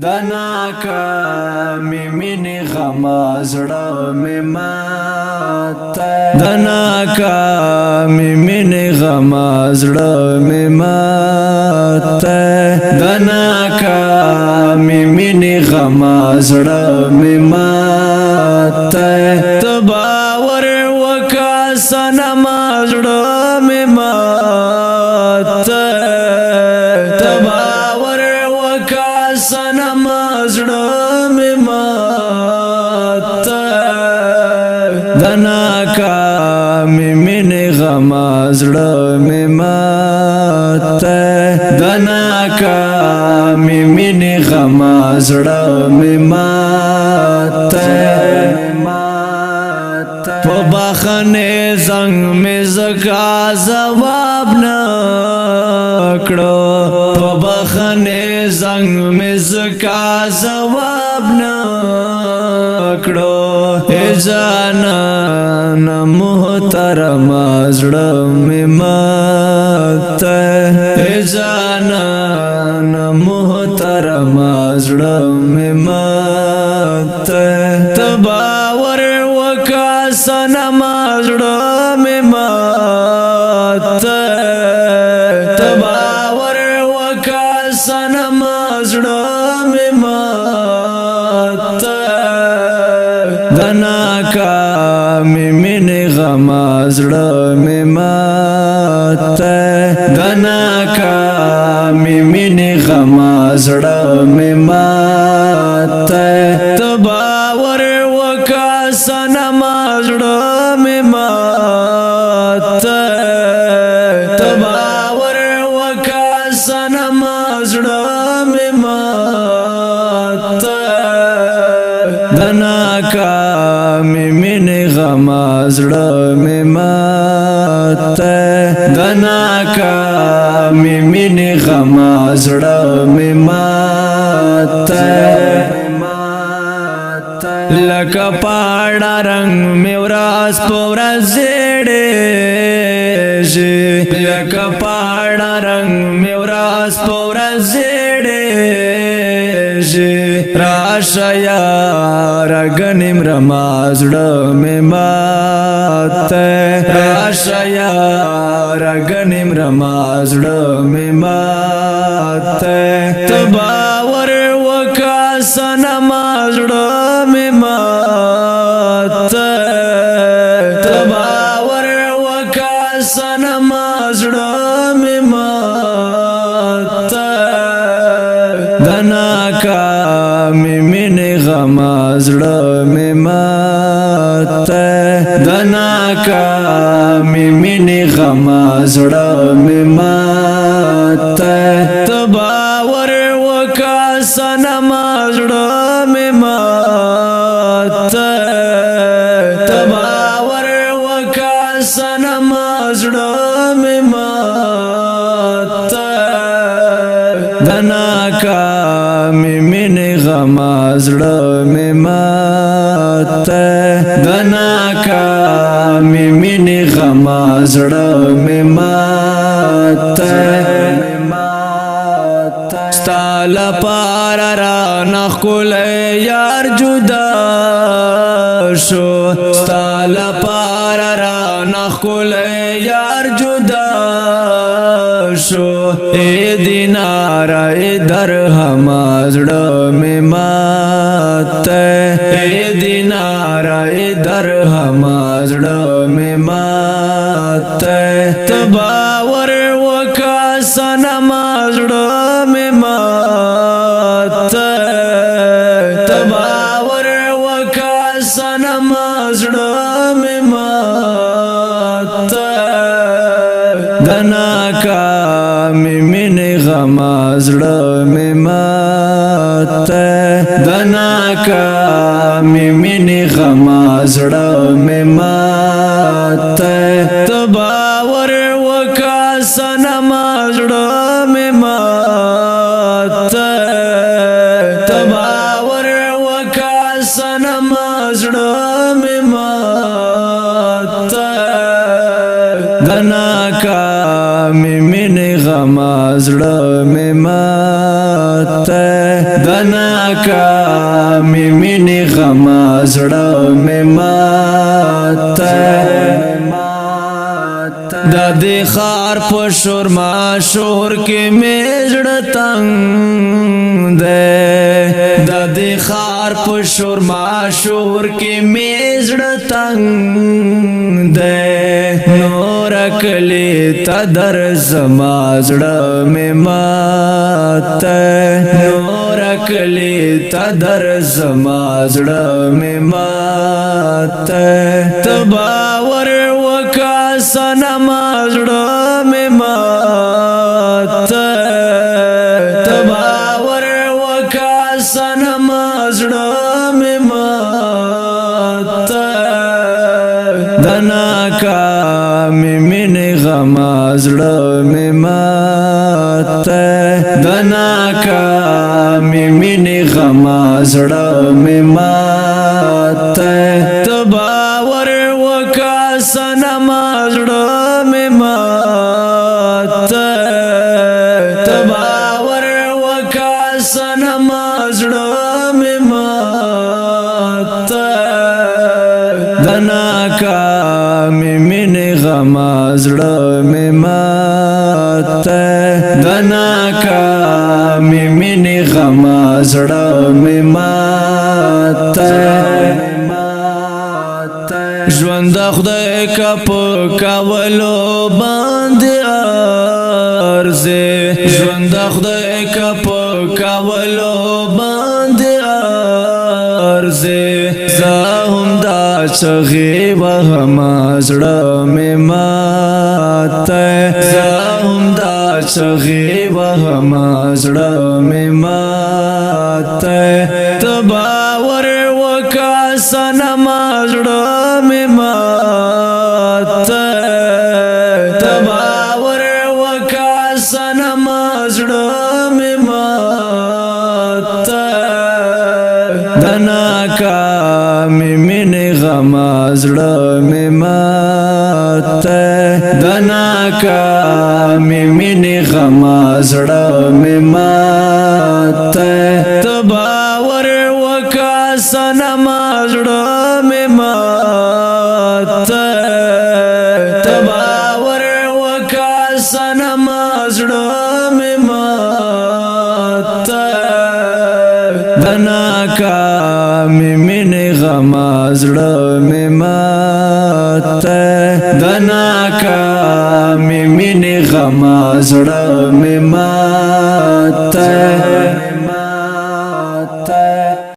دناکامی مینی غما زړه می ماته دناکامی مینی غما زړه می ماته دناکامی مینی غما زړه می ماته تباور وکا سنم زړه می ماته تباور وکا سنم زړه می ماته دناکامی مینی غما زړه می ماته دناکامی مینی غما زړه می ماته په بخنه زنګ می زکا جواب نکړو په بخنه زنګ می زکا جواب نکړو جانا محترم زړه می ماته جانا محترم زړه می ماته تباور وکا سنم زړه می ماته تباور وکا سنم زړه می ماته دناکامی مینی غما زړه می ماته دناکامی مینی غما زړه می ماته تباور وکا سنم زړه می ماته تباور وکا سنم زړه می ماته دناکامی مینی غما زړه می ماته دناکامی مینی غما زړه می ماته لکه پاړه رنگ می ورځ په ورځ زیړېږي لکه پاړه رنگ می ورځ په ورځ زیړېږي راشه یار غنیم رما زړه می ماته راشه یار غنیم رما زړه می ماته تباور وکا سنم زړه می ماته تباور وکا سنم زړه می ماته دناکامی مینی غما زړه می ماته دناکامی مینی غما زړه می ماته تباور وکا سنم زړه می ماته تباور وکا سنم زړه می ماته دناکامی مینی غما زړه می ماته دناکامی مینی غما زړه می ماته ستال پار را نخل یار جدا شو ستال پار را نخل یار جدا شو اے دینار اے درهم زړه می ماته اے دینار اے درهم زړه می ماته تباور وکا سنم زړه می ماته تباور وکا سنم زړه می ماته دناکامی مینی غما زړه می ماته دناکامی مینی غما زړه می ماته تباور وکا سنم زړه می ماته تباور وکا سنم زړه می ماته دناکامی مینی غما زړه می ماته دنا ناکا می مینی غما زړه می ماته دا دی خار په شور ما شور کې می زړه تنگ ده دا دی خار په شور ما شور کې می زړه تنگ ده نور کلی تا در زما زړه می ماته نور کلی تا در زما زړه می ماته تباور وکا سنما زړه می ماته تباور وکا سنما زړه می ماته دنا کا می مینه غما زړه می ماته دنا کا می مینه غما زړه می ماته تباور وکا سنما زړه می ماته تباور وکا سنما زړه می ماته دنا کا می مینه غما زړه می ماته دنا کا می مینه غما زړه می ماته ژوند خدای کا په کاولو باندې ارزه ژوند خدای کا په کاولو باندې ارزه زهم دا چغي وهم زړه می ماته زهم دا چغي وهم زړه می ماته تباور وکا سنما زړه می ماته تباور وکا سنما زړه می ماته دنا کا می مینه غما زړه می ماته دنا کا می مینه غما زړه می ماته تباور وکا سنما زړه می ماته تباور وکا سنما زړه می ماته دنا کا می مینه غما زړه می ماته دنا کا می مینه غما زړه می ماته